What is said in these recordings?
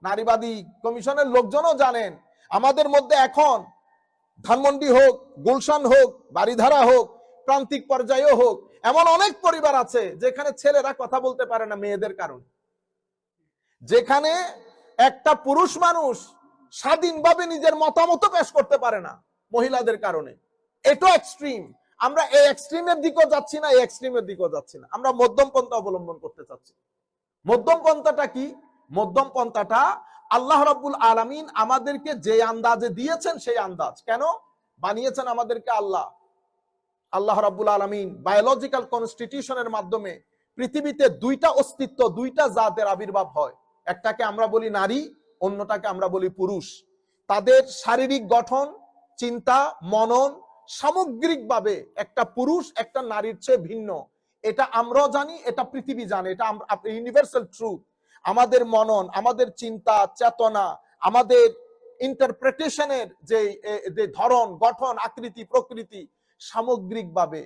নারীবাদী কমিশনের লোকজনও জানেন আমাদের মধ্যে এখন ধানমন্ডি হোক, গুলশান হোক, বাড়িধারা হোক, প্রান্তিক পর্যায়েও হোক, এমন অনেক পরিবার আছে যেখানে ছেলেরা কথা বলতে পারে না মেয়েদের কারণে, যেখানে একটা পুরুষ মানুষ স্বাধীনভাবে নিজের মতামত পেশ করতে পারে না মহিলাদের কারণে। এটা এক্সট্রিম। আমরা এই এক্সট্রিমের দিকেও যাচ্ছি না, এই এক্সট্রিমের দিকেও যাচ্ছি না, আমরা মধ্যম পন্থা অবলম্বন করতে চাচ্ছি। মধ্যম পন্থাটা কি? মধ্যম পন্থাটা আল্লাহ রাব্বুল আলামিন আমাদেরকে যে আন্দাজে দিয়েছেন সেই আন্দাজ। কেন বানিয়েছেন আমাদেরকে আল্লাহ? আল্লাহ রাব্বুল আলামিন বায়োলজিক্যাল কনস্টিটিউশনের মাধ্যমে পৃথিবীতে দুইটা অস্তিত্ব, দুইটা জাতের আবির্ভাব হয়। একটাকে আমরা বলি নারী, অন্যটাকে আমরা বলি পুরুষ। তাদের শারীরিক গঠন, চিন্তা, মনন সামগ্রিকভাবে একটা পুরুষ একটা নারীর চেয়ে ভিন্ন। এটা আমরাও জানি, এটা পৃথিবী জানে, এটা ইউনিভার্সাল ট্রুথ। আমাদের মনন, আমাদের চিন্তা চেতনা, আমাদের ইন্টারপ্রিটেশনের যে ধরন, গঠন, আকৃতি, প্রকৃতি সামগ্রিকভাবে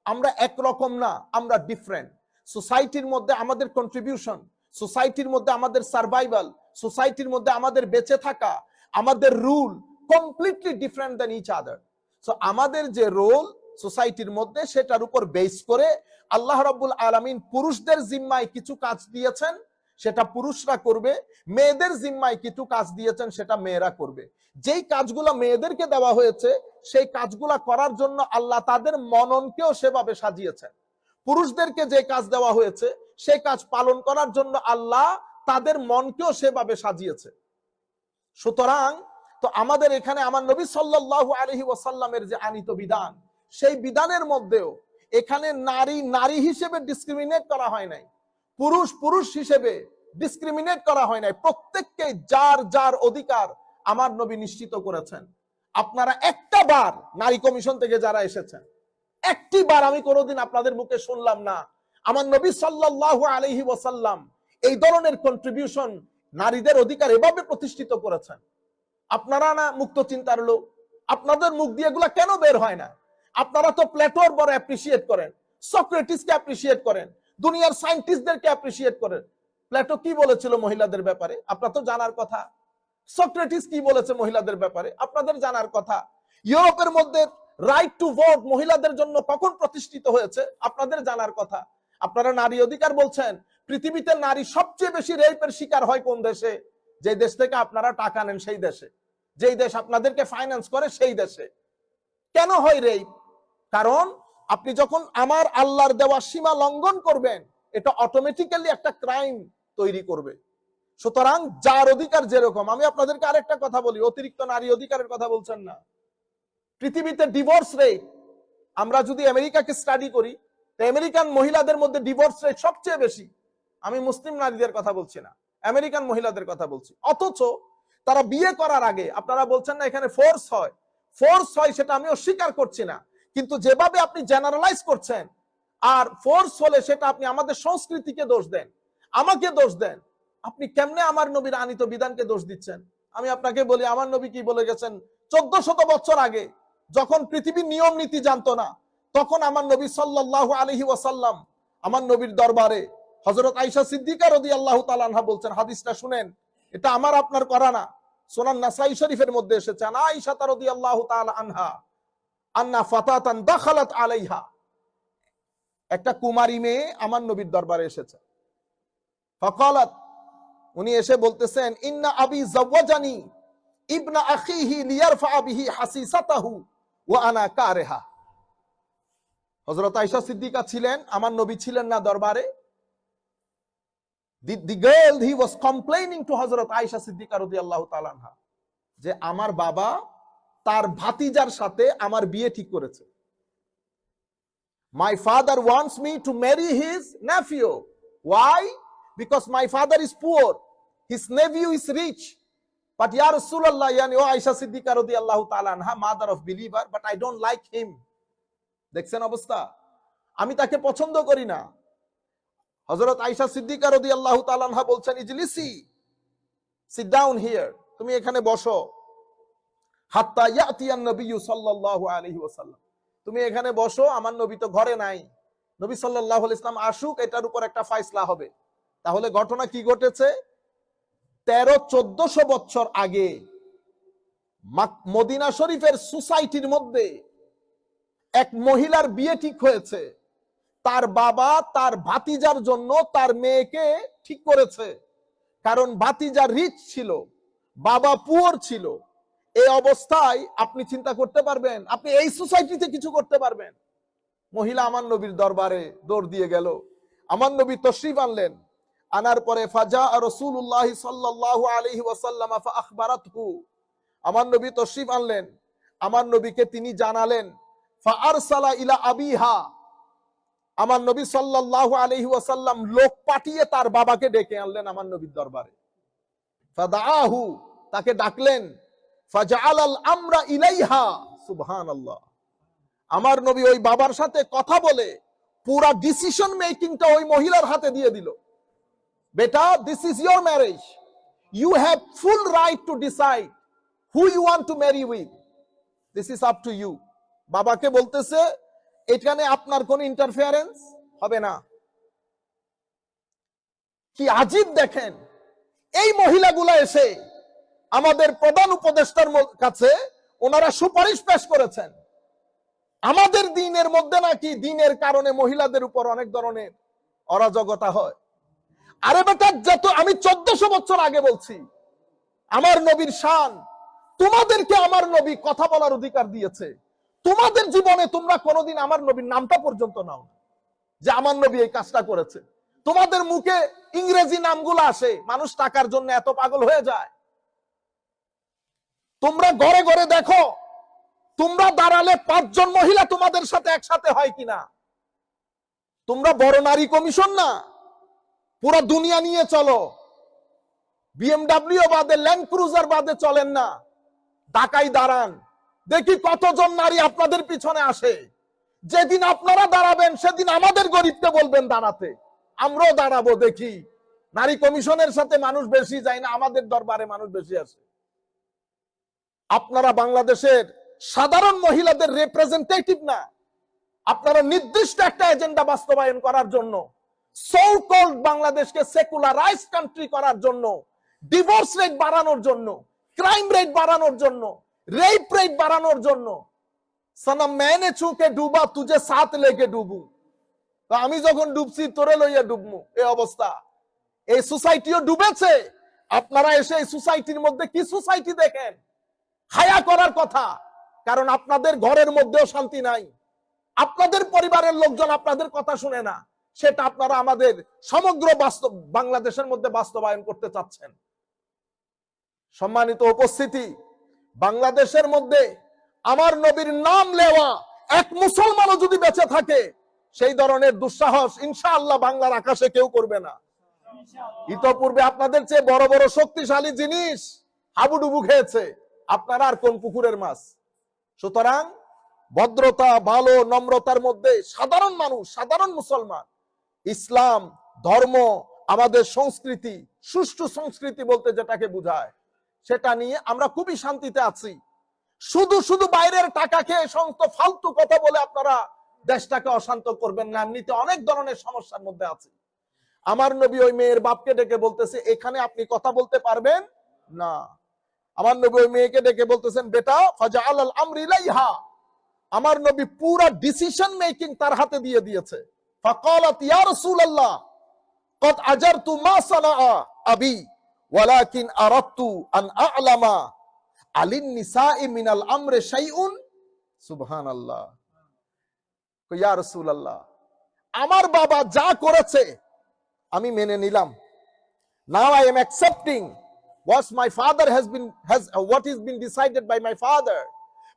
আমরা একরকম না, আমরা ডিফারেন্ট। সোসাইটির মধ্যে আমাদের কন্ট্রিবিউশন, সোসাইটির মধ্যে আমাদের সার্ভাইভাল, সোসাইটির মধ্যে আমাদের বেঁচে থাকা, আমাদের রুল কমপ্লিটলি ডিফারেন্ট দেন ইচ আদার। সো আমাদের যে রোল সোসাইটির মধ্যে সেটার উপর বেস করে আল্লাহ রাব্বুল আলামিন পুরুষদের জিম্মায় কিছু কাজ দিয়েছেন, সেটা পুরুষরা করবে। মেয়েদের জিম্মায় কিছু কাজ দিয়েছেন, সেটা মেয়েরা করবে। যেই কাজগুলো মেয়েদেরকে দেওয়া হয়েছে সেই কাজগুলা করার জন্য আল্লাহ তাদের মননকেও সেভাবে সাজিয়েছেন। পুরুষদেরকে যে কাজ দেওয়া হয়েছে সেই কাজ পালন করার জন্য আল্লাহ তাদের মনকেও সেভাবে সাজিয়েছে। সুতরাং তো আমাদের এখানে আমার নবী সাল্লাল্লাহু আলাইহি ওয়াসাল্লামের যে আনিত বিধান, সেই বিধানের মধ্যেও এখানে নারী নারী হিসেবে ডিসক্রিমিনেট করা হয় নাই, পুরুষ পুরুষ হিসেবে ডিসক্রিমিনেট করা হয় নাই। প্রত্যেককে যার যার অধিকার আমার নবী নিশ্চিত করেছেন। আপনারা একটা বার নারী কমিশন থেকে যারা এসেছেন, একটি বার আমি কোনোদিন আপনাদের মুখে শুনলাম না আমার নবী সাল্লাল্লাহু আলাইহি ওয়াসাল্লাম এই ধরনের কন্ট্রিবিউশন নারীদের অধিকার এভাবে প্রতিষ্ঠিত করেছেন। আপনারা না মুক্ত চিন্তার লোক, আপনাদের মুখ দিয়ে এগুলা কেন বের হয় না? আপনারা তো প্লেটোর বড় অ্যাপ্রিসিয়েট করেন, সক্রেটিসকে অ্যাপ্রিসিয়েট করেন, দুনিয়ার সায়েন্টিস্টদেরকে অ্যাপ্রিসিয়েট করেন। প্লেটো কি বলেছিল মহিলাদের ব্যাপারে আপনার তো জানার কথা। সক্রেটিস কি বলেছে মহিলাদের ব্যাপারে আপনাদের জানার কথা। ইউরোপের মধ্যে রাইট টু ভোট মহিলাদের জন্য কখন প্রতিষ্ঠিত হয়েছে আপনাদের জানার কথা। আপনারা নারী অধিকার বলছেন, পৃথিবীতে নারী সবচেয়ে বেশি রেপের শিকার হয় কোন দেশে? যে দেশ থেকে আপনারা টাকা নেন সেই দেশে, যেই দেশ আপনাদেরকে ফাইন্যান্স করে সেই দেশে। কেন হয় রেপ? কারণ আপনি যখন আমার আল্লাহর দেওয়া সীমা লঙ্ঘন করবেন, এটা অটোমেটিক্যালি একটা ক্রাইম তৈরি করবে। সুতরাং যার অধিকার যেরকম, আমি আপনাদেরকে আরেকটা কথা বলি, অতিরিক্ত নারী অধিকারের কথা বলছেন না। পৃথিবীতে ডিভোর্স রেট, আমরা যদি আমেরিকাকে স্টাডি করি, আমেরিকান মহিলাদের মধ্যে ডিভোর্স রেট সবচেয়ে বেশি। আমি মুসলিম নারীদের কথা বলছি না, আমেরিকান মহিলাদের কথা বলছি। অথচ তারা বিয়ে করার আগে, আপনারা বলছেন না এখানে ফোর্স হয়, ফোর্স হয় সেটা আমি অস্বীকার করছি না, কিন্তু যেভাবে আপনি জেনারেলাইজ করছেন, আর ফোর্স হলে সেটা আপনি আমাদের সংস্কৃতিকে দোষ দেন, আমাকে দোষ দেন। আপনি কেমনে আমার নবীর আনিত বিধানকে দোষ দিচ্ছেন? আমি আপনাকে বলি আমার নবী কি বলে গেছেন 1400 বছর আগে, যখন পৃথিবীর নিয়ম নীতি জানতো না, তখন আমার নবী সাল্লাল্লাহু আলাইহি ওয়াসাল্লাম আমার নবীর দরবারে হযরত আয়েশা সিদ্দিকা রাদিয়াল্লাহু তাআলা আনহা বলছেন, হাদিসটা শুনেন, এটা আমার আপনার করা না, সুনান নাসাই শরীফের মধ্যে এসেছে, আয়েশা রাদিয়াল্লাহু তাআলা আনহা আন্না ফাতাতান দাখালাত আলাইহা, একটা কুমারী মেয়ে আমার নবীর দরবারে এসেছে। ফাকালাত, উনি এসে বলতেছেন, ইন্না আবি যাওয়াজানি ইবনা আখিহি লিয়ারফা বিহি হাসিসাতাহু ওয়া আনা কারেহা। হযরত আয়েশা সিদ্দিকা ছিলেন, আমার নবী ছিলেন না দরবারে। The girl, he was complaining to হযরত আয়েশা সিদ্দিকা রাদিয়াল্লাহু তাআলা আনহা যে আমার বাবা তার ভাতিজার সাথে আমার বিয়ে ঠিক করেছে। My father wants me to marry his nephew. Why? Because my father is poor, his nephew is rich. But ya Rasulullah, yani o Aisha Siddiqa radiyallahu ta'ala anha, mother of believer, but I don't like him. দেখছেন অবস্থা, আমি তাকে পছন্দ করি না। হযরত আয়েশা সিদ্দিকা রাদিয়াল্লাহু তাআলা আনহা বলছেন, ইজলিসি, সিট ডাউন হিয়ার, তুমি এখানে বসো, হাত্তা ইয়াতিয়ান নবী সাল্লাল্লাহু আলাইহি ওয়াসাল্লাম, তুমি এখানে বসো, আমার নবী তো ঘরে নাই, নবী সাল্লাল্লাহু আলাইহি ওয়াসাল্লাম আসুক, এটার উপর একটা ফয়সালা হবে। তাহলে ঘটনা কি ঘটেছে? 1300-1400 বছর আগে মদিনা শরীফের সোসাইটির মধ্যে এক মহিলার বিয়ে ঠিক হয়েছে। তার বাবা তার ভাতিজার জন্য তার মেয়েকে ঠিক করেছে, কারণ ভাতিজা রিচ ছিল, বাবা পুয়ার ছিল। এই অবস্থায় আপনি চিন্তা করতে পারবেন আপনি এই সোসাইটিতে কিছু করতে পারবেন? মহিলা আমার নবীর দরবারে দৌড় দিয়ে গেল। আমার নবী তশরিফ আনলেন। আনার পরে ফাজা রাসূলুল্লাহ সাল্লাল্লাহু আলাইহি ওয়াসাল্লাম ফাআখবারাতহু, আমার নবী তশরিফ আনলেন। আমার নবীকে তিনি জানালেন। ফাআরসালা ইলা আবিহা, আমার নবী সাল্লাল্লাহু আলাইহি ওয়াসাল্লাম লোক পাঠিয়ে তার বাবাকে ডেকে আনলেন আমার নবীর দরবারে। ফাদাআহু, তাকে ডাকলেন। ফাজআলাল আমরা ইলাইহা, সুবহানাল্লাহ। আমার নবী ওই বাবার সাথে কথা বলে পুরা ডিসিশন মেকিংটা ওই মহিলার হাতে দিয়ে দিল। বেটা, this is your marriage, you have full right to decide who you want to marry with, this is up to you. বাবাকে বলতেছে এখানে আপনার কোন ইন্টারফেয়ারেন্স হবে না। কি আজীব দেখেন, এই মহিলাগুলা এসে আমাদের প্রধান উপদেষ্টার কাছে ওনারা সুপারিশ পেশ করেছেন আমাদের দিনের মধ্যে নাকি দিনের কারণে মহিলাদের উপর অনেক ধরনের অরাজকতা হয়। আরে বেটা, যত আমি 1400 বছর আগে বলছি আমার নবীর শান, তোমাদেরকে আমার নবী কথা বলার অধিকার দিয়েছে। তোমাদের জীবনে তোমরা কোনোদিন আমার নবীর নামটা পর্যন্ত নাও না যে আমার নবী এই কাজটা করেছে। তোমাদের মুখে ইংরেজি নামগুলো আসে, মানুষ টাকার জন্য এত পাগল হয়ে যায়। তোমরা ঘরে ঘরে দেখো, তোমরা দাঁড়ালে 5 জন মহিলা তোমাদের সাথে একসাথে হয় কিনা। তোমরা বড় নারী কমিশন না, পুরো দুনিয়া নিয়ে চলো। বিএমডব্লিউ বাদে ল্যান্ড ক্রুজার বাদে চলেন না, ঢাকায় দাঁড়ান, দেখি কতজন নারী আপনাদের পিছনে আসে। যেদিন আপনারা দাঁড়াবেন সেদিন আমাদের গরিবকে বলবেন দাঁড়াতে, আমরাও দাঁড়াবো। দেখি নারী কমিশনের সাথে মানুষ বেশি যায় না, আমাদের দরবারে মানুষ বেশি আসে। আপনারা বাংলাদেশের সাধারণ মহিলাদের রিপ্রেজেন্টেটিভ না, আপনারা নির্দিষ্ট একটা এজেন্ডা বাস্তবায়ন করার জন্য, সো কল্ড বাংলাদেশকে সেকুলারাইজ কান্ট্রি করার জন্য, ডিভোর্স রেট বাড়ানোর জন্য, ক্রাইম রেট বাড়ানোর জন্য, রেপ রেট বাড়ানোর জন্য। সনম मैंने छूके डूबा तुझे साथ लेके डूबू, তো আমি যখন ডুবছি তোরে লইয়া ডুবমু, এই অবস্থা। এই সোসাইটিও ডুবেছে। আপনারা এসে এই সোসাইটির মধ্যে কি সোসাইটি দেখেন? হায়া করার কথা, কারণ আপনাদের ঘরের মধ্যেও শান্তি নাই, আপনাদের পরিবারের লোকজন আপনাদের কথা শুনে না। সেটা আপনারা আমাদের সমগ্র বাংলাদেশের মধ্যে বাস্তবায়ন করতে চাচ্ছেন। সম্মানিত উপস্থিতি, বাংলাদেশের মধ্যে আমার নবীর নাম নেওয়া এক মুসলমানও যদি বেঁচে থাকে, সেই ধরনের দুঃসাহস ইনশাআল্লাহ বাংলার আকাশে কেউ করবে না। ইতোপূর্বে আপনাদের চেয়ে বড় বড় শক্তিশালী জিনিস হাবুডুবু খেয়েছে, আপনারা আর কোন পুকুরের মাছ। সুতরাং ভদ্রতা, ভালো নম্রতার মধ্যে সাধারণ মানুষ, সাধারণ মুসলমান, ইসলাম ধর্ম, আমাদের সংস্কৃতি, সুষ্ঠু সংস্কৃতি বলতে যেটাকে বোঝায়, সেটা নিয়ে আমরা খুবই শান্তিতে আছি। শুধু শুধু বাইরের টাকা খেয়ে সমস্ত ফালতু কথা বলে আপনারা দেশটাকে অশান্ত করবেন না, এমনিতে অনেক ধরনের সমস্যার মধ্যে আছে। আমার নবী ওই মেয়ের বাপকে ডেকে বলতেছে এখানে আপনি কথা বলতে পারবেন না। আমার নবী ওই মেয়েকে ডেকে বলতেছেন বেটা ফাজআলাল আমরি ইলাইহা, আমার নবী পুরো ডিসিশন মেকিং তার হাতে দিয়ে দিয়েছে। ফাকালাত ইয়া রাসূলুল্লাহ কদ আজারতু মা সানাআ আবি ওয়ালাকিন আরাদতু আন আ'লামা আলিন নিসাই মিনাল আমরি শাইউন। সুবহানাল্লাহ। ইয়া রাসূলুল্লাহ, আমার বাবা যা করেছে আমি মেনে নিলাম। Now I am accepting what my father what is been decided by my father,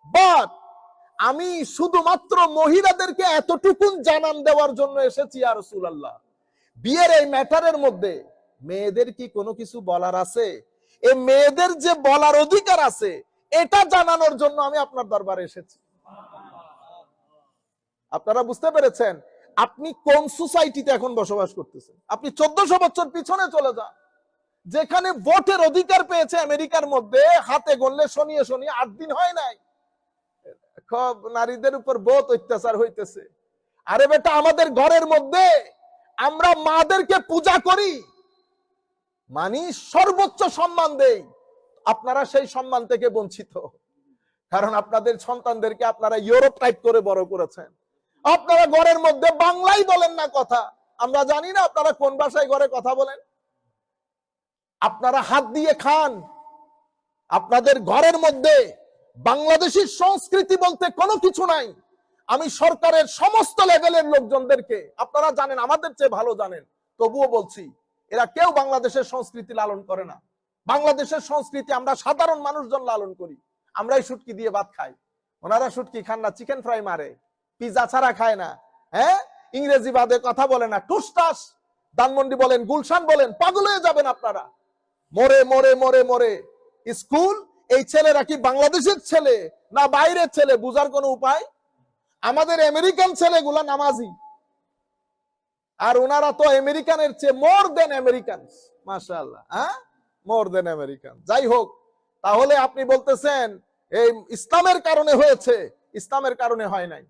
but আমি শুধুমাত্র মহিলাদেরকে এতটুকুন জানান দেওয়ার জন্য এসেছি ইয়া রাসূলুল্লাহ। বিয়ের এই ম্যাটারের মধ্যে মেয়েদের কি কোনো কিছু বলার আছে? এই মেয়েদের যে বলার অধিকার আছে এটা জানানোর জন্য আমি আপনার দরবারে এসেছি। আপনারা বুঝতে পেরেছেন আপনি কোন সোসাইটিতে এখন বসবাস করতেছেন? আপনি 1400 বছর পিছনে চলে যান, যেখানে ভোটের অধিকার পেয়েছে আমেরিকার মধ্যে হাতে গণলে শনিয়ে শনিয়ে 8 দিন হয় নাই, খুব নারীদের উপর বহুত অত্যাচার হইতেছে। আরে বেটা, আমাদের ঘরের মধ্যে আমরা মাদেরকে পূজা করি, মানি সর্বোচ্চ সম্মান দেই, আপনারা সেই সম্মান থেকে বঞ্চিত। কারণ আপনাদের সন্তানদেরকে আপনারা ইউরোপ টাইপ করে বড় করেছেন। আপনারা ঘরের মধ্যে বাংলাই বলেন না কথা, আমরা জানি না আপনারা কোন ভাষায় ঘরে কথা বলেন। আপনারা হাত দিয়ে খান, আপনাদের ঘরের মধ্যে বাংলাদেশী সংস্কৃতি বলতে কোনো কিছু নাই। আমি সরকারের সমস্ত লেভেলের লোকজনদেরকে, আপনারা জানেন, আমাদের চেয়ে ভালো জানেন, তবুও বলছি, এরা কেউ বাংলাদেশের সংস্কৃতি লালন করে না। বাংলাদেশের সংস্কৃতি আমরা সাধারণ মানুষজন লালন করি। আমরাই শুটকি দিয়ে ভাত খাই, ওনারা শুটকি খান না, চিকেন ফ্রাই মারে, পিজা ছাড়া খায় না, হ্যাঁ, ইংরেজি বাদে কথা বলে না, টুসটাস। ধানমন্ডি বলেন, গুলশান বলেন, পাগল হয়ে যাবেন আপনারা। মরে মরে মরে মরে স্কুল, এই ছেলেরা কি বাংলাদেশের ছেলে না বাইরের ছেলে বুঝার কোনো উপায়? আমাদের আমেরিকান ছেলেগুলা নামাজি, আর ওনারা তো আমেরিকানের চেয়ে মোর দেন আমেরিকান, মাশাআল্লাহ, হ্যাঁ, মোর দেন আমেরিকান। যাই হোক, তাহলে আপনি বলতেছেন এই ইসলামের কারণে হয়েছে, ইসলামের কারণে হয় নাই।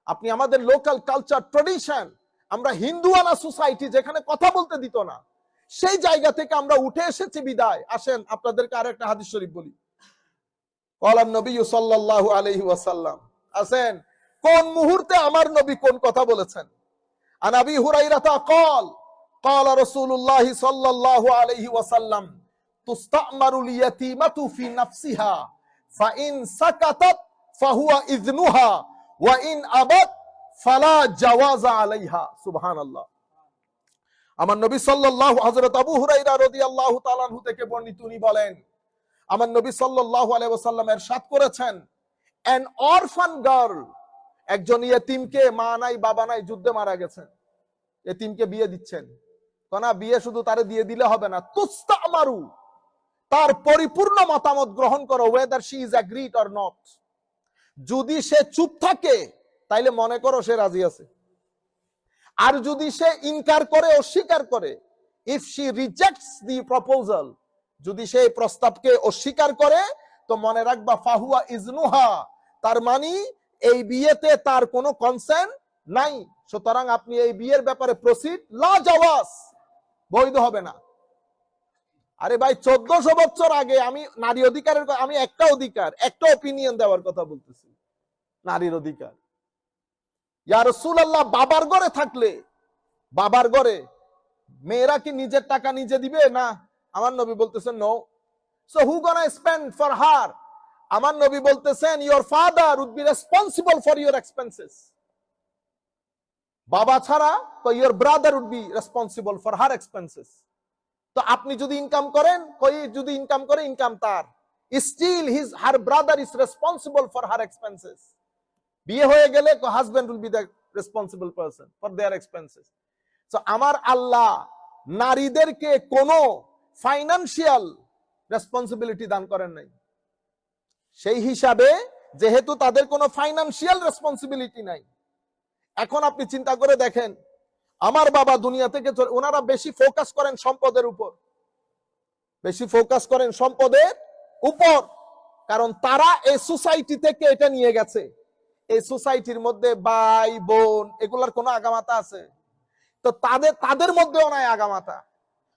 আপনি আমাদের লোকাল কালচার ট্রেডিশন, আমরা হিন্দুয়ানা সোসাইটি যেখানে কথা বলতে দিত না, সেই জায়গা থেকে আমরা উঠে এসেছি বিদায়। আসেন আপনাদেরকে আরেকটা হাদিস শরীফ বলি। কলান নবী সাল্লাল্লাহু আলাইহি ওয়াসাল্লাম, আসেন কোন মুহূর্তে আমার নবী কোন কথা বলেছেন। আন আবি হুরায়রা قال قال رسول الله صلى الله عليه وسلم تستأمر اليتيمة في نفسها فإن سكتت فهو إذنها وإن أبت فلا جواز عليها। সুবহানাল্লাহ। আমার নবী সাল্লাল্লাহু, হযরত আবু হুরায়রা রাদিয়াল্লাহু তাআলা আনহু থেকে বর্ণিত, উনি বলেন, আমার নবী সাল্লাল্লাহু আলাইহি ওয়াসাল্লাম ইরশাদ করেছেন, an orphan girl, একজন ইয়েতিমকে, মা নাই বাবা নাই, যুদ্ধে মারা গেছেন, ইয়েতিমকে বিয়ে দিচ্ছেন, না বিয়ে শুধু তারে দিয়ে দিলে হবে না, তুস্তামারু, তার পরিপূর্ণ মতামত গ্রহণ করো, whether she is agreed or not। যদি সে চুপ থাকে তাইলে মনে করো সে রাজি আছে, আর যদি সে ইনকার করে, অস্বীকার করে, if she rejects the proposal, যদি সে প্রস্তাবকে অস্বীকার করে, তো মনে রাখবা ফাহুয়া ইজনুহা, তার মানে এই বিয়েতে তার কোনো কনসেন্ট নাই। সুতরাং আপনি এই বিয়ের ব্যাপারে প্রসিড, লা জাওয়াজ, বৈধ হবে না। আরে ভাই, 1400 বছর আগে আমি নারী অধিকারের, আমি একটা অধিকার, একটা অপিনিয়ন দেওয়ার কথা বলতেছি, নারীর অধিকার। ইয়া রাসূলুল্লাহ, বাবার ঘরে থাকলে, বাবার ঘরে মেয়েরা কি নিজের টাকা নিজে দিবে? না, আমার নবী বলতেছেন no. So who gonna spend for her? আমার নবী বলতেছেন your father would be responsible for your expenses. বাবা ছাড়া তো your brother would be responsible for her expenses. তো আপনি যদি ইনকাম করেন, যদি ইনকাম করে, ইনকাম তার, still her brother is responsible for her expenses. বিয়ে হয়ে গেলে husband will be the responsible person for their expenses. So আমার আল্লাহ নারীদেরকে কোনো ফাইনান্সিয়াল রেসপন্সিবিলিটি দান করেন নাই। সেই হিসাবে যেহেতু তাদের কোনো ফাইনান্সিয়াল রেসপন্সিবিলিটি নাই, এখন আপনি চিন্তা করে দেখেন, আমার বাবা দুনিয়া থেকে চলে, ওনারা বেশি ফোকাস করেন সম্পদের উপর, বেশি ফোকাস করেন সম্পদের উপর, কারণ তারা এই সোসাইটি থেকে এটা নিয়ে গেছে। এই সোসাইটির মধ্যে ভাই বোন এগুলার কোনো আগামাতা আছে? তো তাদের মধ্যেও নাই আগামাতা।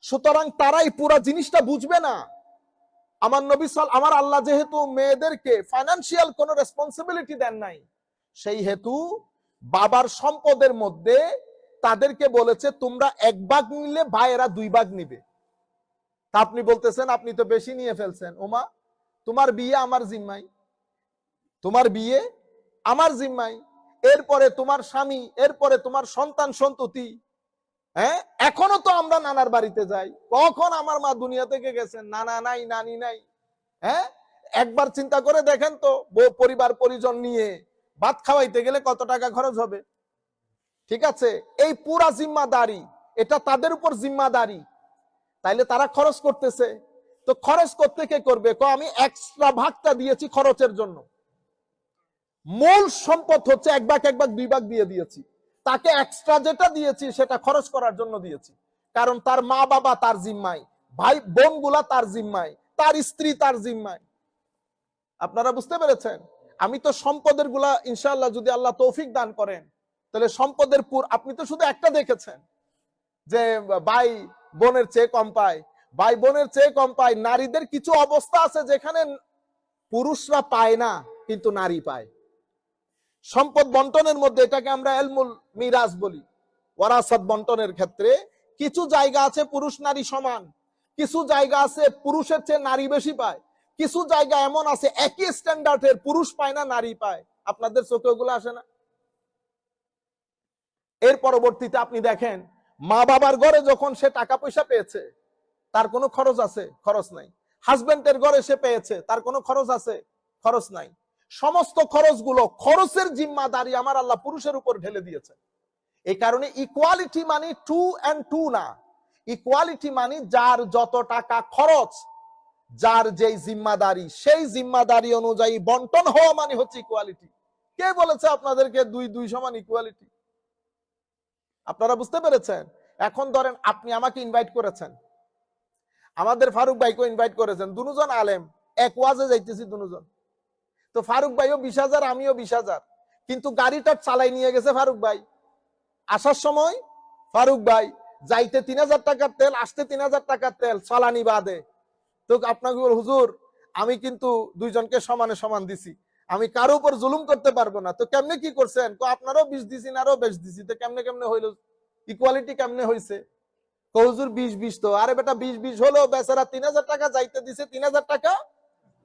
সুতরাং তারাই পুরো জিনিসটা বুঝবে না। আমার নবী আমার আল্লাহ যেহেতু মেয়েদেরকে ফাইনান্সিয়াল কোনো রেসপন্সিবিলিটি দেন নাই, সেই হেতু বাবার সম্পদের মধ্যে তাদেরকে বলেছে তোমরা 1 ভাগ নিলে ভাইয়েরা 2 ভাগ নিবে। তা আপনি বলতেছেন আপনি তো বেশি নিয়ে ফেলছেন। ওমা, তোমার বিয়ে আমার জিম্মায়, তোমার বিয়ে আমার জিম্মায়, এরপরে তোমার স্বামী, এরপরে তোমার সন্তান সন্ততি। হ্যাঁ, এখনো তো আমরা নানার বাড়িতে যাই, কখন আমার মা দুনিয়া থেকে গেছেন, নানা নাই, নানি নাই। হ্যাঁ, একবার চিন্তা করে দেখেন তো, পরিবার পরিজন নিয়ে ভাত খাওয়াইতে গেলে কত টাকা খরচ হবে। ঠিক আছে, এই পুরা জিম্মাদারি এটা তাদের উপর জিম্মাদারি, তাইলে তারা খরচ করতেছে। তো খরচ করতে কে করবে? আমি এক্সট্রা ভাগটা দিয়েছি খরচের জন্য, মূল সম্পদ হচ্ছে 1 ভাগ 1 ভাগ 2 ভাগ দিয়ে দিয়েছি, তাকে এক্সট্রা যেটা দিয়েছি সেটা খরচ করার জন্য দিয়েছি। কারণ তার মা বাবা তার জিম্মায়, ভাই বোন গুলা তার জিম্মায়, তার স্ত্রী তার জিম্মায়। আপনারা বুঝতে পেরেছেন? আমি তো সম্পদের গুলা ইনশাআল্লাহ যদি আল্লাহ তৌফিক দান করেন, তাহলে সম্পদের আপনি তো শুধু একটা দেখেছেন যে ভাই বোনের চেয়ে কম পায়, ভাই বোনের চেয়ে কম পায়। নারীদের কিছু অবস্থা আছে যেখানে পুরুষরা পায় না কিন্তু নারী পায়। সম্পদ বন্টনের মধ্যে এটাকে আমরা এলমুল মিরাজ বলি। ওয়ারাসাত বন্টনের ক্ষেত্রে কিছু জায়গা আছে পুরুষ নারী সমান, কিছু জায়গা আছে পুরুষের চেয়ে নারী বেশি পায়, কিছু জায়গা এমন আছে একই স্ট্যান্ডার্ডের পুরুষ পায় না নারী পায়। আপনাদের চোখে ওগুলো আসে না? এর পরবর্তীতে আপনি দেখেন মা বাবার ঘরে যখন সে টাকা পয়সা পেয়েছে তার কোনো খরচ আছে? খরচ নাই। হাজবেন্ডের ঘরে সে পেয়েছে, তার কোনো খরচ আছে? খরচ নাই। সমস্ত খরচগুলো, খরচের জিম্মাদারি আমার আল্লাহ পুরুষের উপর ঢেলে দিয়েছে। এই কারণে ইকুয়ালিটি মানে 2 and 2 না। ইকুয়ালিটি মানে যার যত টাকা খরচ, যার যেই জিম্মাদারি, সেই জিম্মাদারি অনুযায়ী বন্টন হওয়া মানে হচ্ছে ইকুয়ালিটি। কে বলেছে আপনাদেরকে 2 সমান ইকুয়ালিটি? আপনারা বুঝতে পেরেছেন? এখন ধরেন আপনি আমাকে ইনভাইট করেছেন, আমাদের ফারুক ভাইকে ইনভাইট করেছেন, দুজন আলেম, এক ওয়াজে যাইতেছি দুজন। তো ফারুক ভাইও 20,000, আমিও 20,000, কিন্তু গাড়িটা চালাই নিয়ে গেছে ফারুক ভাই। আসার সময় ফারুক ভাই যাইতে 3,000 টাকার তেল, আসতে 3,000 টাকার তেল, চালানি বাদে। তো আপনাকে বল, হুজুর আমি কিন্তু দুইজনকে সমানে সমান দিছি, আমি কারো উপর জুলুম করতে পারবো না। তো কেমনে কি করছেন? আপনারও 20 দিছি, আরো 20 দিছি, তো কেমনে কেমনে হইলো? ইকুয়ালিটি কেমনে হয়েছে? হুজুর 20-20 তো, আরে বেটা 20-20 হলো, বেচারা 3,000 টাকা যাইতে দিছে, 3,000 টাকা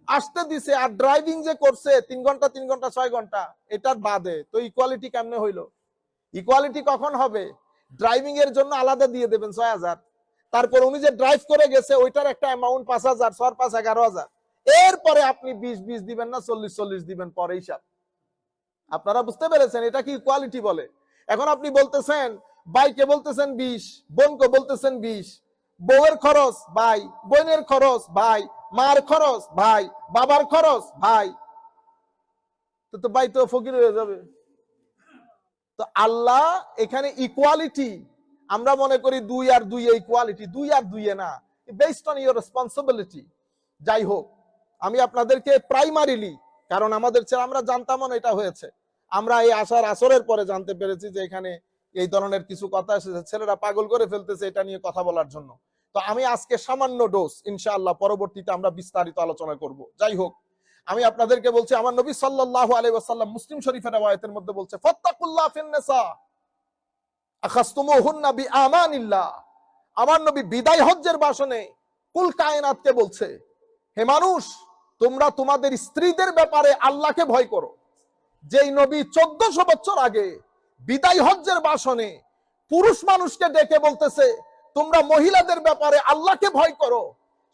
আসতে দিছে, আর ড্রাইভিং যে করছে 3 ঘন্টা 3 ঘন্টা 6 ঘন্টা, এটার বাদে, তো ইকুয়ালিটি কেমনে হইলো? ইকুয়ালিটি কখন হবে? ড্রাইভিং এর জন্য আলাদা দিয়ে দেবেন 6,000, তারপর উনি যে ড্রাইভ করে গেছে ওইটার একটা অ্যামাউন্ট 5,000, 4-5 11,000, এরপরে আপনি 20-20 দিবেন না 40-40 দিবেন, পরে হিসাব। আপনারা বুঝতে পেরেছেন? এটা কি ইকুয়ালিটি বলে? এখন আপনি বলতেছেন, ভাইকে বলতেছেন 20, বোনকে বলতেছেন 20, বউয়ের খরচ ভাই, বোনের খরচ ভাই, মার খরচ ভাই, বাবার খরচ ভাই, তো ভাই তো ফকির হয়ে যাবে। তো আল্লাহ এখানে ইকুয়ালিটি, আমরা মনে করি 2 আর 2 ইকুয়ালিটি, 2 আর 2 না, বেসড অন ইওর রেসপন্সিবিলিটি। যাই হোক, আমি আপনাদেরকে প্রাইমারিলি, কারণ আমাদের ছেলে, আমরা জানতাম না এটা হয়েছে, আমরা এই আসার আসরের পরে জানতে পেরেছি যে এখানে এই ধরনের কিছু কথা এসেছে, ছেলেরা পাগল করে ফেলতেছে এটা নিয়ে কথা বলার জন্য। তো আমি আজকে সামান্য ডোজ, ইনশাআল্লাহ পরবর্তীতে আমরা বিস্তারিত আলোচনা করব। যাই হোক, আমি আপনাদেরকে বলছি, আমার নবী সাল্লাল্লাহু আলাইহি ওয়াসাল্লাম মুসলিম শরীফের riwayat-এর মধ্যে বলছে, ফাত্তাকুল্লাহ ফিন নিসা আখাসতুমুহুন্না বিআমানিল্লাহ। আমার নবী বিদায় হজ্জের ভাষণে কুল কায়নাতকে বলছে, হে মানুষ, তোমরা তোমাদের স্ত্রীদের ব্যাপারে আল্লাহকে ভয় করো। যেই নবী 1400 বছর আগে বিদায় হজ্জের ভাষণে পুরুষ মানুষকে ডেকে বলতেছে তোমরা মহিলাদের ব্যাপারে আল্লাহকে ভয় করো,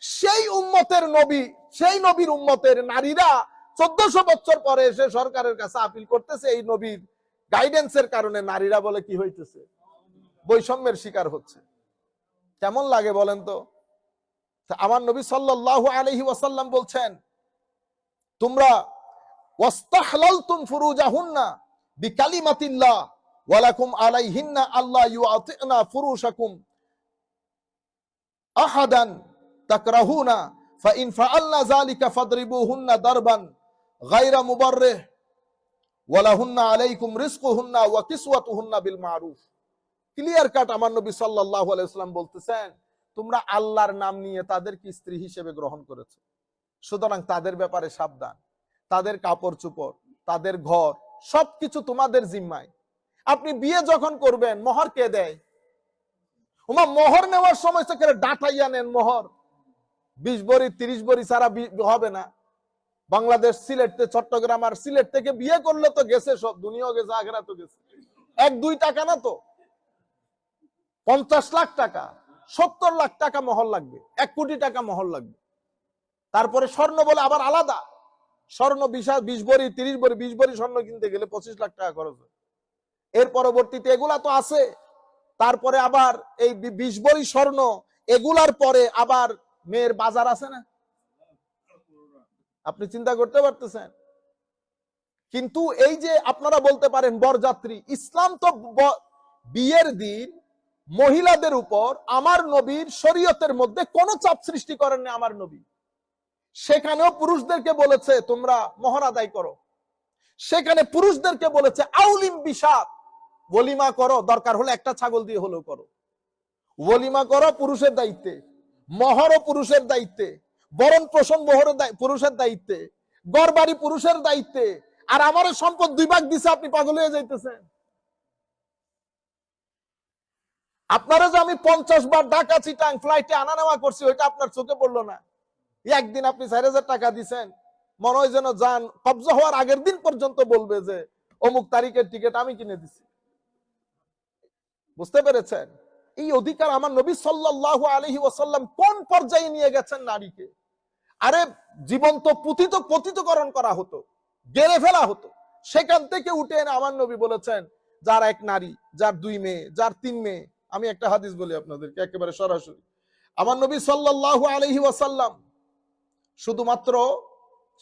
সেই উম্মতের নবী, সেই নবীর উম্মতের নারীরা 1400 বছর পরে এসে সরকারের কাছে আপিল করতেছে এই নবীর গাইডেন্সের কারণে নারীরা বলে কি হইতেছে, বৈষম্যের শিকার হচ্ছে। কেমন লাগে বলেন তো? আমার নবী সাল্লাল্লাহু আলাইহি ওয়াসাল্লাম বলছেন, তোমরা ওয়াস্তাহলালতুম ফুরুজাহুন্না বিকালিমাতিল্লাহ ওয়ালাকুম আলাইহিন্না আল্লাহ ইউআতিনা ফুরুশাকুম আহাদান তাকরাহুনা ফাইন ফাআলনা যালিকা ফাদরিবুহুন্না দারবান গায়রা মুবাররিহ ওয়ালাহুন্না আলাইকুম রিজকুহুন্না ওয়া কিসওয়াতুহুন্না বিল মারুফ। ক্লিয়ার কাট আমার নবী সাল্লাল্লাহু আলাইহি ওয়াসাল্লাম বলতেছেন, তোমরা আল্লাহর নাম নিয়ে তাদেরকে স্ত্রী হিসেবে গ্রহণ করেছো, সুতরাং তাদের ব্যাপারে সাবধান। তাদের কাপড় চোপড়, তাদের ঘর, সবকিছু তোমাদের জিম্মায়। আপনি বিয়ে যখন করবেন, মোহর কে দেয়? ওমা মোহর নেওয়ার সময় থেকে ডাটাইয়া নেন মোহর, 20 ভরি 30 ভরি ছাড়া হবে না। বাংলাদেশ, সিলেট, চট্টগ্রাম আর সিলেট থেকে বিয়ে করলে তো গেছে সব, দুনিয়াও গেছে, আখিরাতও গেছে। 1-2 টাকা না তো, 50 লাখ টাকা, 70 লাখ টাকা মোহর লাগবে, 1 কোটি টাকা মোহর লাগবে। তারপরে স্বর্ণ বলে আবার আলাদা, স্বর্ণ 20 ভরি 30 ভরি 20 ভরি স্বর্ণ কিনতে গেলে 25 লাখ টাকা খরচ হয়। এর পরবর্তীতে এগুলা তো আছে, তারপরে আবার এই 20 ভরি স্বর্ণ, এগুলার পরে আবার মেয়ের বাজার আছে না? আপনি চিন্তা করতে পারতেছেন? কিন্তু এই যে আপনারা বলতে পারেন বরযাত্রী, ইসলাম তো বিয়ের দিন মহিলাদের উপর আমার নবীর শরীয়তের মধ্যে কোনো চাপ সৃষ্টি করেন না আমার নবী। সেখানেও পুরুষদেরকে বলেছে তোমরা মোহর আদায় করো, সেখানে পুরুষদেরকে বলেছে আউলিম বিশাত, ওলিমা করো, দরকার হলে একটা ছাগল দিয়ে হলেও করো, ওলিমা করো পুরুষের দায়িত্বে, মহরও পুরুষের দায়িত্বে, বরণ পোষণ পুরুষের দায়িত্বে, ঘর বাড়ি পুরুষের দায়িত্বে, আর আমার সম্পদ 2 ভাগ দিছে, আপনি পাগল হয়ে যাইতেছেন। আপনারা যে আমি 50 বার ঢাকা চিটাং ফ্লাইটে আনা নেওয়া করছি, ওইটা আপনার চোখে পড়লো না। একদিন আপনি 4000 টাকা দিছেন, মনে হয় যেন যান কবজা হওয়ার আগের দিন পর্যন্ত বলবে যে অমুক তারিখের টিকিট আমি কিনে দিছি। বুঝতে পেরেছেন? এই অধিকার আমার নবী সাল্লাল্লাহু আলাইহি ওয়াসাল্লাম কোন পর্যায়ে নিয়ে গেছেন নারীকে। আরে জীবন্ত পতিতকরণ করা হতো, গেড়ে ফেলা হতো, সেখান থেকে উঠে এনে আমার নবী বলেছেন যার 1 নারী, যার 2 মেয়ে, যার 3 মেয়ে। আমি একটা হাদিস বলি আপনাদেরকে একেবারে সরাসরি। আমার নবী সাল্লাল্লাহু আলাইহি ওয়াসাল্লাম শুধুমাত্র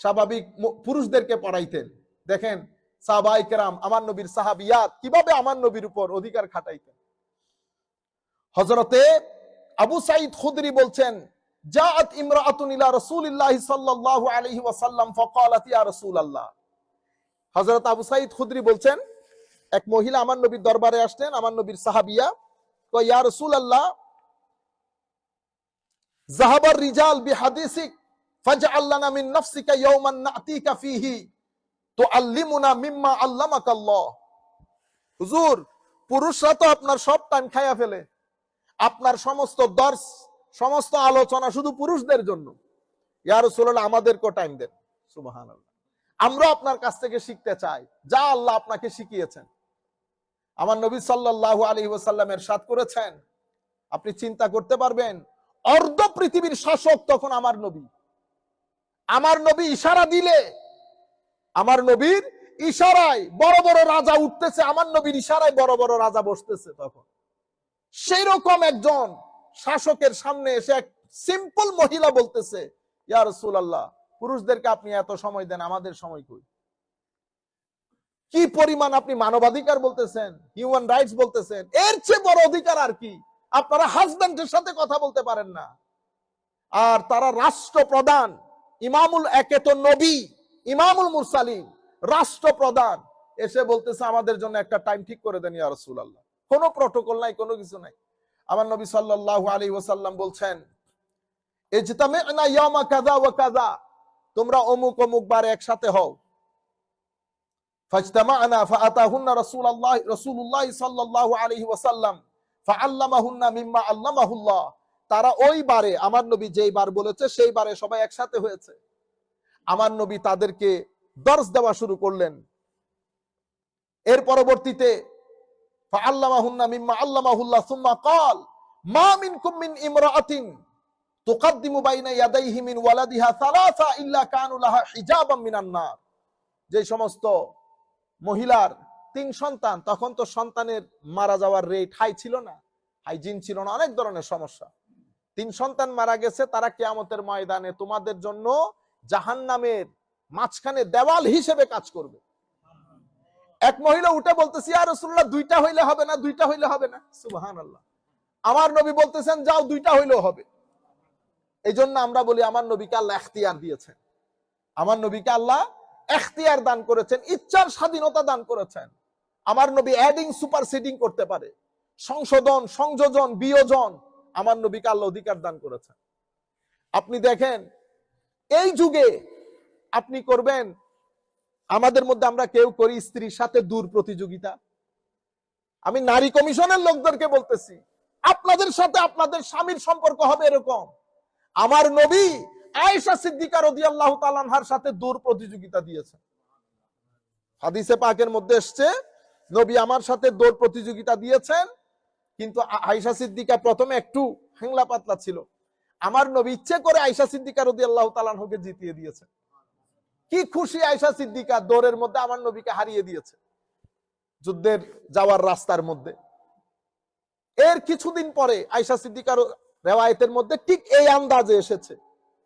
স্বাভাবিক পুরুষদেরকে পড়াইতেন। দেখেন সাহাবায়ে কেরাম, আমার নবীর সাহাবিয়াত কিভাবে আমার নবীর উপর অধিকার খাটাইতেন। হযরতে আবু সাঈদ খুদরি বলছেন, জাআত ইমরাআতুন ইলা রাসূলিল্লাহি সাল্লাল্লাহু আলাইহি ওয়াসাল্লাম ফাকালাত ইয়া রাসূলুল্লাহ। হযরত আবু সাঈদ খুদরি বলছেন, এক মহিলা আমার নবীর দরবারে আসলেন, আমার নবীর সাহাবিয়া, কয় ইয়া রাসূলুল্লাহ যাহাবার রিজাল বিহাদিসিক ফাজআল লানা মিন নাফসিকা ইয়াওমান নাতিকা ফীহি তুআল্লিমুনা মিম্মা আল্লামাকাল্লাহ। হুজুর, পুরুষরা তো আপনার সব টাইম খায়া ফেলে, আপনার সমস্ত দর্শ, সমস্ত আলোচনা শুধু পুরুষদের জন্য। ইয়া রাসূলুল্লাহ আমাদেরকে টাইম দেন। সুবহানাল্লাহ, আমরা আপনার কাছ থেকে শিখতে চাই যা আল্লাহ আপনাকে শিখিয়েছেন। আমার নবী সাল্লাল্লাহু আলাইহি ওয়াসাল্লাম ইরশাদ করেছেন, আপনি চিন্তা করতে পারবেন, অর্ধ পৃথিবীর শাসক তখন আমার নবী। আমার নবী ইশারা দিলে, আমার নবীর ইশারায় বড় বড় রাজা উঠতেছে, আমার নবীর ইশারায় বড় বড় রাজা বসতেছে। তখন সেই রকম একজন শাসকের সামনে এসে এক সিম্পল মহিলা বলতেছে, ইয়া রাসূলুল্লাহ পুরুষদেরকে আপনি এত সময় দেন, আমাদের সময় কই? কি পরিমাণ আপনি মানবাধিকার বলতেছেন, হিউম্যান রাইটস বলতেছেন, এর চেয়ে বড় অধিকার আর কি? আপনারা হাজবেন্ডের সাথে কথা বলতে পারেন না, আর তারা রাষ্ট্রপ্রধান, ইমামুল একে তো নবী, ইমামুল মুরসালিন, রাষ্ট্রপ্রধান এসে বলতেছে আমাদের জন্য একটা টাইম ঠিক করে দেন ইয়া রাসূলুল্লাহ। কোনো প্রটোকল নাই, কোনো কিছু নাই। আমার নবী সাল্লাল্লাহু আলাইহি ওয়াসাল্লাম বলছেন, ইজতামি'না ইয়াওমা কাযা ওয়া কাযা, তোমরা অমুক অমুক বারে একসাথে হও। ফাজতামা'না ফাআতাহুন্না রাসূলুল্লাহ সাল্লাল্লাহু আলাইহি ওয়াসাল্লাম ফাআল্লামাহুন্না মিম্মা আল্লামাহুল্লাহ। তারা ওই বারে, আমার নবী যেই বার বলেছে সেই বারে সবাই একসাথে হয়েছে। আমার নবী তাদেরকে দর্স দেওয়া শুরু করলেন। এর পরবর্তীতে ফাআল্লামাহুন্না মিম্মা আল্লামাহুল্লাহ সুম্মা ক্বাল মা মিনকুম মিন ইমরাআতিন তুকাদ্দিমু বাইনা ইয়াদাইহি মিন ওয়ালাদিহা সালাসা ইল্লা কানু লাহা হিজাবাম মিনান নার। যে সমস্ত মহিলার 3 সন্তান, তখন তো সন্তানের মারা যাওয়ার রেট হাই ছিল না, হাইজিন ছিল না, অনেক ধরনের সমস্যা। 3 সন্তান মারা গেছে, তারা কিয়ামতের ময়দানে তোমাদের জন্য জাহান্নামের মাঝখানে দেওয়াল হিসেবে কাজ করবে। এক মহিলা উঠে বলতেছে, ইয়া রাসূলুল্লাহ 2টা হইলে হবে না, 2টা হইলে হবে না? সুবহানাল্লাহ। আমার নবী বলতেছেন যাও 2টা হইলেও হবে। এই জন্য আমরা বলি আমার নবীকে আল্লাহ ইখতিয়ার দিয়েছেন, আমার নবীকে আল্লাহ ইখতিয়ার দান করেছেন, ইচ্ছার স্বাধীনতা দান করেছেন। আমার নবী অ্যাডিং সুপারসিডিং করতে পারে, সংশোধন, সংযোজন, বিয়োজন আমার নবীকে আল্লাহ অধিকার দান করেছেন। আপনি দেখেন এই যুগে আপনি করবেন, আমাদের মধ্যে আমরা কেউ করি স্ত্রীর সাথে দূর প্রতিযোগিতা। আমি নারী কমিশনের লোকদেরকে বলতেছি, আপনাদের সাথে আপনাদের স্বামীর সম্পর্ক হবে এরকম। আমার নবী আয়েশা সিদ্দিকা রাদিয়াল্লাহু তাআলা আনহার সাথে দূর প্রতিযোগিতা দিয়েছেন। হাদিসে পাকের মধ্যে এসেছে নবী আমার সাথে দৌড় প্রতিযোগিতা দিয়েছেন, কিন্তু আয়েশা সিদ্দিকা প্রথমে একটু হ্যাংলা পাতলা ছিল। আমার নবী ইচ্ছে করে আয়েশা সিদ্দিকা রাদিয়াল্লাহু তাআলা আনহাকে জিতিয়ে দিয়েছেন। কি খুশি আয়েশা সিদ্দিকা, দৌড়ের মধ্যে আমার নবীকে হারিয়ে দিয়েছে যুদ্ধের যাওয়ার রাস্তার মধ্যে। এর কিছুদিন পরে আয়েশা সিদ্দিকার রেওয়ায়েতের মধ্যে ঠিক এই আন্দাজে এসেছে,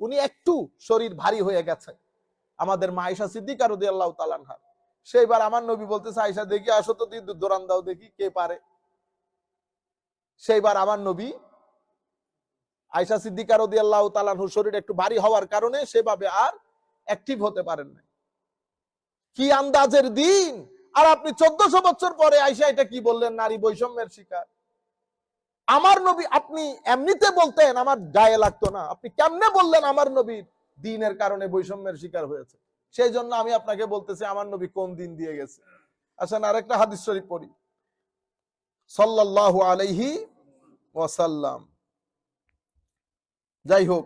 উনি একটু শরীর ভারী হয়ে গেছে আমাদের মা আয়েশা সিদ্দিকা রাদিয়াল্লাহু তাআলা আনহা। সেইবার আমার নবী বলতেছে, আয়েশা দেখি আসো তো, দৌড়ান দাও দেখি কে পারে। সেইবার আমার নবী আয়েশা সিদ্দিকা রাদিয়াল্লাহু তাআলা আনহুর শরীর একটু ভারী হওয়ার কারণে সেভাবে আর অ্যাক্টিভ হতে পারেন না। কি আন্দাজের দিন! আর আপনি 1400 বছর পরে আয়েশা এটা কি বললেন, নারী বৈষম্যের শিকার। আমার নবী, আপনি এমনিতে বলতেন আমার গায়ে লাগতো না, আপনি কেমনে বললেন আমার নবীর দিনের কারণে বৈষম্যের শিকার হয়েছে? সেই জন্য আমি আপনাকে বলতেছি আমার নবী কোন দিন দিয়ে গেছে। আসেন আরেকটা হাদিস শরীফ পড়ি। সাল্লাল্লাহু আলাইহি ওয়াসাল্লাম, যাই হোক,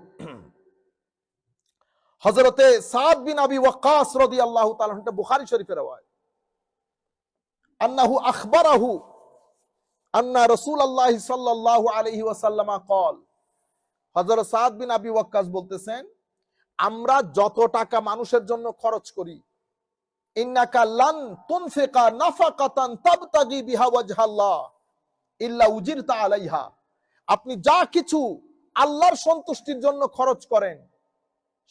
হযরতে সাদ বিন আবি ওয়াক্কাস রাদিয়াল্লাহু তাআলা, এটা বুখারী শরীফের রওয়ায়াত, আন্নাহু আখবারাহু আন্না রাসূলুল্লাহ সাল্লাল্লাহু আলাইহি ওয়াসাল্লাম ক্বাল, হযরত সাদ বিন আবি ওয়াক্কাস বলতেছেন, আমরা যত টাকা মানুষের জন্য খরচ করি, ইন্নাকা লান তুনফিকা নাফাকাতান তাবতাগি বিহা ওয়াজহাল্লাহ ইল্লা উজিরতা আলাইহা, আপনি যা কিছু আল্লাহর সন্তুষ্টির জন্য খরচ করেন,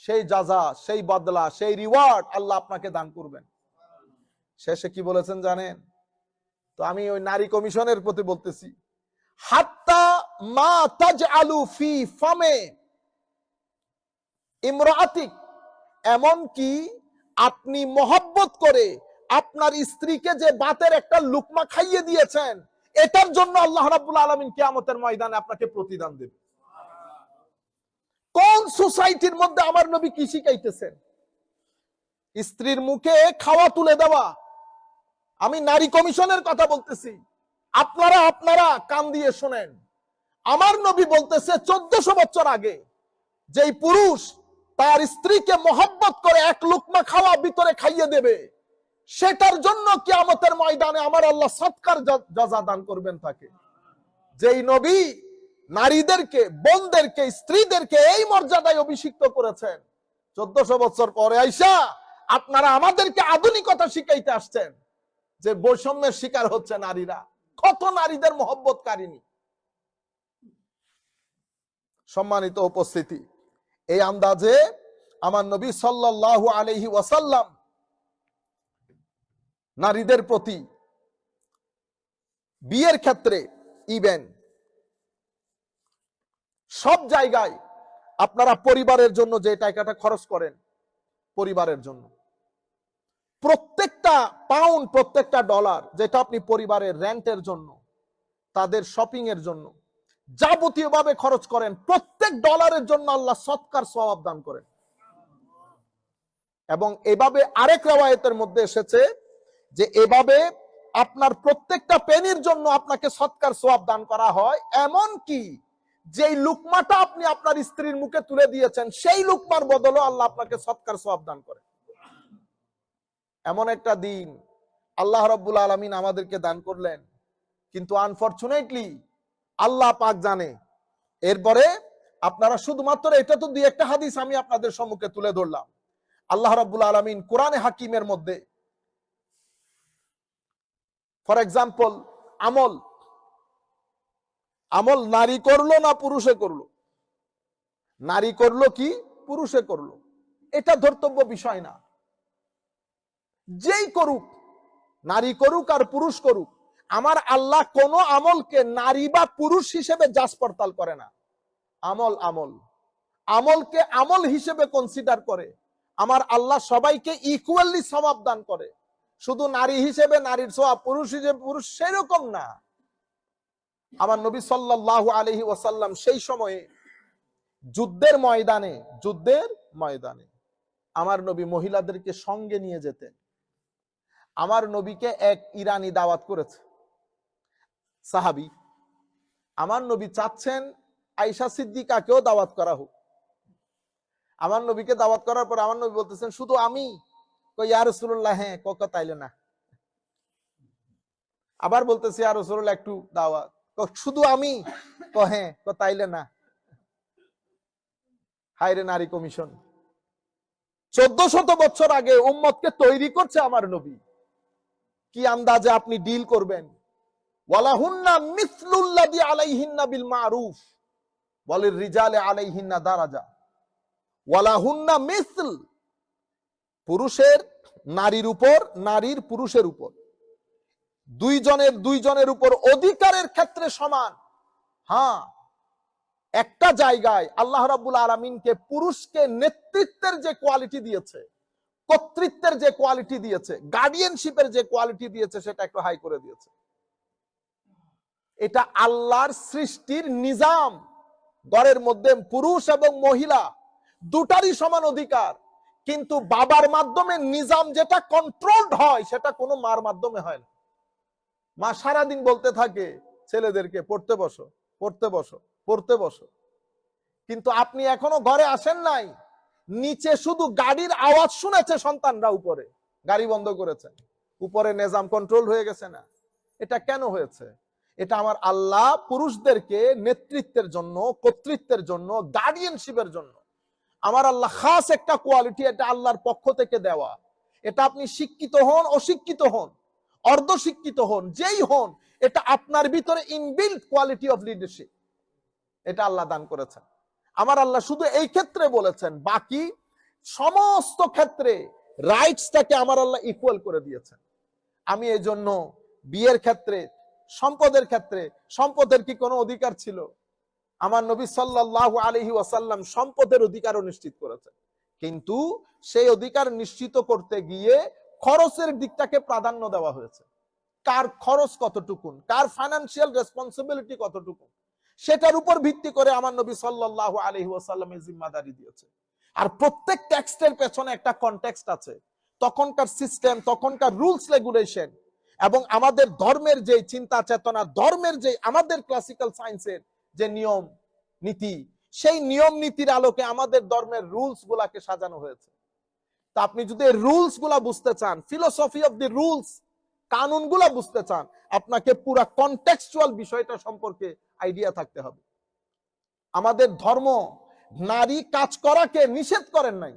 সেই জাযা, সেই বদলা, সেই রিওয়ার্ড আল্লাহ আপনাকে দান করবেন। শেষে কি বলেছেন জানেন? তো আমি ওই নারী কমিশনের প্রতি বলতেছি, হাত্তা মা তাজআলু ফি ফামে ইমরাআতিক, এমন কি আপনি মহব্বত করে আপনার স্ত্রীকে যে বাতের একটা লুকমা খাইয়ে দিয়েছেন, এটার জন্য আল্লাহ রাব্বুল আলামিন কিয়ামতের ময়দানে আপনাকে প্রতিদান দেবে। কোন সোসাইটির মধ্যে আমার নবী কি শিখাইতেছেন? স্ত্রীর মুখে খাওয়া তুলে দেওয়া। আমি নারী কমিশনের কথা বলতেছি, আপনারা কান দিয়ে শোনেন। আমার নবী বলতেছে 1400 বছর আগে যেই পুরুষ তার স্ত্রীকে মহব্বত করে এক লুকমা খাওয়া ভিতরে খাইয়ে দেবে, সেটার জন্য কিয়ামতের ময়দানে আমার আল্লাহ সৎকার জাযা দান করবেন তাকে। যেই নবী নারীদেরকে, বোনদেরকে, স্ত্রীদেরকে এই মর্যাদায় অভিষিক্ত করেছেন, 1400 বছর পরে আইসা আপনারা আমাদেরকে আধুনিকতা শিখাইতে আসছেন, যে বৈষম্যের শিকার হচ্ছে নারীরা। কত নারীদের মহব্বত কারিনী। সম্মানিত উপস্থিতি, এই আন্দাজে আমার নবী সাল্লাল্লাহু আলাইহি ওয়াসাল্লাম নারীদের প্রতি বিয়ের ক্ষেত্রে, ইভেন সব জায়গায় আপনারা পরিবারের জন্য যে টাকাটা খরচ করেন, পরিবারের জন্য প্রত্যেকটা পাউন্ড, প্রত্যেকটা ডলার যেটা আপনি পরিবারের রেন্টের জন্য, তাদের শপিং এর জন্য যাবতীয় ভাবে খরচ করেন, প্রত্যেক ডলারের জন্য আল্লাহ সৎকার সওয়াব দান করেন। এবং এভাবে আরেক riwayat-এর মধ্যে এসেছে যে এভাবে আপনার প্রত্যেকটা পেনির জন্য আপনাকে সৎকার সওয়াব দান করা হয়। এমন কি যেই লুকমাটা আপনি আপনার স্ত্রীর মুখে তুলে দিয়েছেন, সেই লুকমার বদলে আল্লাহ আপনাকে সৎকার সওয়াব দান করেন। এমন একটা দিন আল্লাহ রাব্বুল আলামিন আমাদেরকে দান করলেন, কিন্তু আনফরচুনেটলি আল্লাহ পাক জানে। এরপরে আপনারা শুধুমাত্র এটা তো দুই একটা হাদিস আমি আপনাদের সম্মুখে তুলে ধরলাম। আল্লাহ রাব্বুল আলামিন কোরআনে হাকিমের মধ্যে, ফর এক্সাম্পল, আমল নারী করলো না পুরুষে করলো, নারী করলো কি পুরুষে করলো, এটা ধর্তব্য বিষয় না। যেই করুক, নারী করুক আর পুরুষ করুক, আমার আল্লাহ কোন আমলকে নারী বা পুরুষ হিসেবে যাচ পড়তাল করে না। আমলকে আমল হিসেবে কনসিডার করে। আমার আল্লাহ সবাইকে ইকুয়ালি সওয়াব দান করে। শুধু নারী হিসেবে নারীর সওয়াব, পুরুষ হিসেবে পুরুষ, সেরকম না। আমার নবী সাল্লাল্লাহু আলাইহি ওয়াসাল্লাম সেই সময়ে যুদ্ধের ময়দানে আমার নবী মহিলাদেরকে সঙ্গে নিয়ে যেতেন। আমার নবীকে এক ইরানি দাওয়াত করেছে, সাহাবী। আমার নবী চাচ্ছেন আয়েশা সিদ্দিকাকেও দাওয়াত করা হোক। আমার নবীকে দাওয়াত করার পর আমার নবী বলতেছেন, শুধু আমি? কই ইয়া রাসূলুল্লাহ, হ্যাঁ। তাইলে না। আবার বলতেছি, ইয়া রাসূলুল্লাহ একটু দাওয়াত। শুধু আমি? হ্যাঁ। তাইলে না। হায়রে নারী কমিশন! 1400 বছর আগে উম্মতকে তৈরি করছে আমার নবী। কি আন্দাজে আপনি ডিল করবেন? ওয়ালাহুন্না মিসলুল্লাযী আলাইহিন্না বিল মারুফ ওয়ালির রিজালি আলাইহিন্না দারাজা। ওয়ালাহুন্না মিসল, পুরুষের নারীর উপর, নারীর পুরুষের উপর, দুইজনের উপর অধিকারের ক্ষেত্রে সমান। হ্যাঁ, একটা জায়গায় আল্লাহ রাব্বুল আলামিনকে পুরুষকে নেতৃত্বের যে কোয়ালিটি দিয়েছে, কর্তৃত্বের যে কোয়ালিটি দিয়েছে, গার্ডিয়ানশিপের যে কোয়ালিটি দিয়েছে, সেটা একটু হাই করে দিয়েছে। এটা আল্লাহর সৃষ্টির নিজাম। ঘরের মধ্যে পুরুষ এবং মহিলা দুটারই সমান অধিকার, কিন্তু বাবার মাধ্যমে নিজাম যেটা কন্ট্রোলড হয় সেটা কোনো মার মাধ্যমে হয় না। মা সারাদিন বলতে থাকে ছেলেদেরকে পড়তে বসো, পড়তে বসো, পড়তে বসো, কিন্তু আপনি এখনো ঘরে আসেন নাই, নিচে শুধু গাড়ির আওয়াজ শুনেছে সন্তানরা, উপরে গাড়ি বন্ধ করেছে, উপরে নিজাম কন্ট্রোল হয়ে গেছে না। এটা কেন হয়েছে? এটা আমার আল্লাহ পুরুষদেরকে নেতৃত্বের জন্য, কর্তৃত্বের জন্য, গার্ডিয়ানশিপের জন্য, আমার আল্লাহ খাস একটা কোয়ালিটি, এটা আল্লাহর পক্ষ থেকে দেওয়া। এটা আপনি শিক্ষিত হন, অশিক্ষিত হন, অর্ধ শিক্ষিত হন, যেই হন, এটা আপনার ভিতরে ইনবিল্ট কোয়ালিটি অফ লিডারশিপ, এটা আল্লাহ দান করেছেন। আমার আল্লাহ শুধু এই ক্ষেত্রে বলেছেন, বাকি সমস্ত ক্ষেত্রে রাইটসটাকে আমার আল্লাহ ইকুয়াল করে দিয়েছেন। আমি এই জন্য বিয়ের ক্ষেত্রে, সম্পদের ক্ষেত্রে, সম্পদের কি কোনো অধিকার ছিল? আমার নবী সাল্লাল্লাহু আলাইহি ওয়াসাল্লাম সম্পদের অধিকারও নিশ্চিত করেছেন, কিন্তু সেই অধিকার নিশ্চিত করতে গিয়ে খরচের দিকটাকে প্রাধান্য দেওয়া হয়েছে। কার খরচ কতটুকুন, কার ফাইন্যান্সিয়াল রেসপন্সিবিলিটি কতটুকুন, সেটার উপর ভিত্তি করে আমার নবী সাল্লাল্লাহু আলাইহি ওয়াসাল্লামের জিম্মাদারি দিয়েছে। আর প্রত্যেক টেক্সটের পেছনে একটা কনটেক্সট আছে, তখনকার সিস্টেম, তখনকার রুলস রেগুলেশন, এবং আমাদের ধর্মের যে চিন্তা চেতনা, ধর্মের যে আমাদের ক্লাসিক্যাল সায়েন্সের যে নিয়ম নীতি, সেই নিয়ম নীতির আলোকে আমাদের ধর্মের রুলস গুলাকে সাজানো হয়েছে। তা আপনি যদি রুলস গুলা বুঝতে চান, ফিলোসফি অফ দি রুলস, কানুন গুলা বুঝতে চান, আপনাকে পুরা কনটেক্সচুয়াল বিষয়টা সম্পর্কে আইডিয়া থাকতে হবে। আমাদের ধর্ম নারী কাজ করাকে নিষেধ করেন নাই।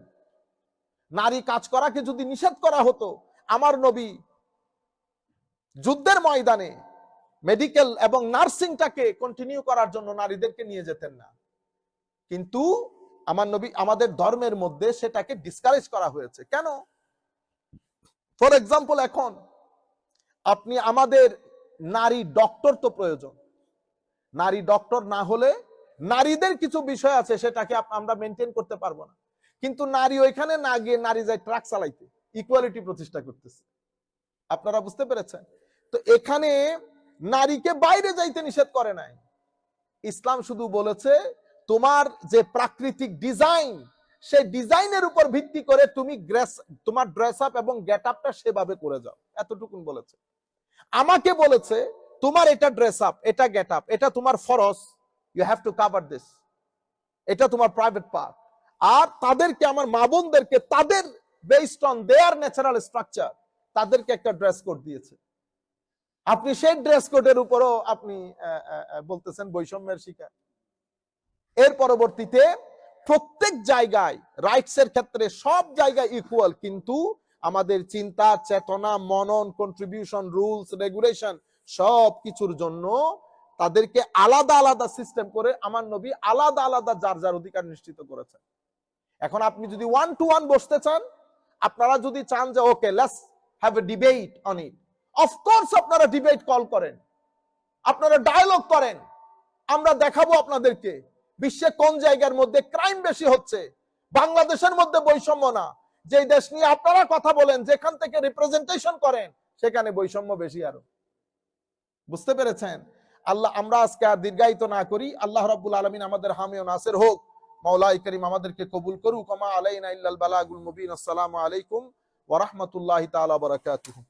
নারী কাজ করাকে যদি নিষেধ করা হতো, আমার নবী যুদ্ধের ময়দানে মেডিকেল এবং নার্সিংটাকে কন্টিনিউ করার জন্য নারীদেরকে নিয়ে যেতেন না, কিন্তু আমার নবী, আমাদের ধর্মের মধ্যে সেটাকে ডিসকারেজ করা হয়েছে। কেন? ফর এক্সাম্পল, এখন আপনি, আমাদের নারী ডক্টর তো প্রয়োজন, নারী ডক্টর না হলে নারীদের কিছু বিষয় আছে সেটাকে আমরা মেনটেন করতে পারবো না, কিন্তু নারী ওইখানে না গিয়ে নারী যায় ট্রাক চালাইতে, ইকুয়ালিটি প্রতিষ্ঠা করতেছে। আপনারা বুঝতে পেরেছেন? তো এখানে নারীকে বাইরে যাইতে নিষেধ করে নাই। ইসলাম শুধু বলেছে তোমার যে প্রাকৃতিক ডিজাইন, সেই ডিজাইনের উপর ভিত্তি করে তুমি তোমার ড্রেস আপ এবং গেট আপটা সেভাবে করে যাও, এতটুকুন বলেছে। আমাকে বলেছে তোমার এটা ড্রেস আপ, এটা গেট আপ, এটা তোমার ফরজ, you have to cover this, এটা তোমার প্রাইভেট পার্ট। আর তাদেরকে, আমার মা বোনদেরকে, তাদের based on their natural structure, তাদেরকে একটা ড্রেস কোড দিয়েছে। আপনি সেই ড্রেস কোডের উপরও আপনি বলতেছেন বৈষম্যের শিকার। এর পরবর্তীতে প্রত্যেক জায়গায় রাইটস এর ক্ষেত্রে সব জায়গায় ইকুয়াল, কিন্তু আমাদের চিন্তা চেতনা, মনন, কন্ট্রিবিউশন, রুলস রেগুলেশন, সব কিছুর জন্য তাদেরকে আলাদা আলাদা সিস্টেম করে আমার নবী আলাদা আলাদা যার যার অধিকার নিশ্চিত করেছেন। এখন আপনি যদি 1 to 1 বসতে চান, আপনারা যদি চান যে okay let's have a debate on it, of course আপনারা ডিবেট কল করেন, আপনারা ডায়ালগ করেন, আমরা দেখাবো আপনাদেরকে বিশ্বে কোন জায়গার মধ্যে ক্রাইম বেশি হচ্ছে। বাংলাদেশের মধ্যে বৈষম্য না, যে দেশ নিয়ে আপনারা কথা বলেন, যেখান থেকে রিপ্রেজেন্টেশন করেন, সেখানে বৈষম্য বেশি আরো। বুঝতে পেরেছেন? আল্লাহ, আমরা আজকে আর দীর্ঘায়িত না করি। আল্লাহ রাব্বুল আলামিন আমাদের হামি ও নাসির হোক। মাওলাই করিম আমাদেরকে কবুল করুক। ওয়া মা আলাইনা ইল্লাল বালাগুল মুবিন। আসসালামু আলাইকুম ওয়া রাহমাতুল্লাহি তাআলা ওয়া বারাকাতুহু।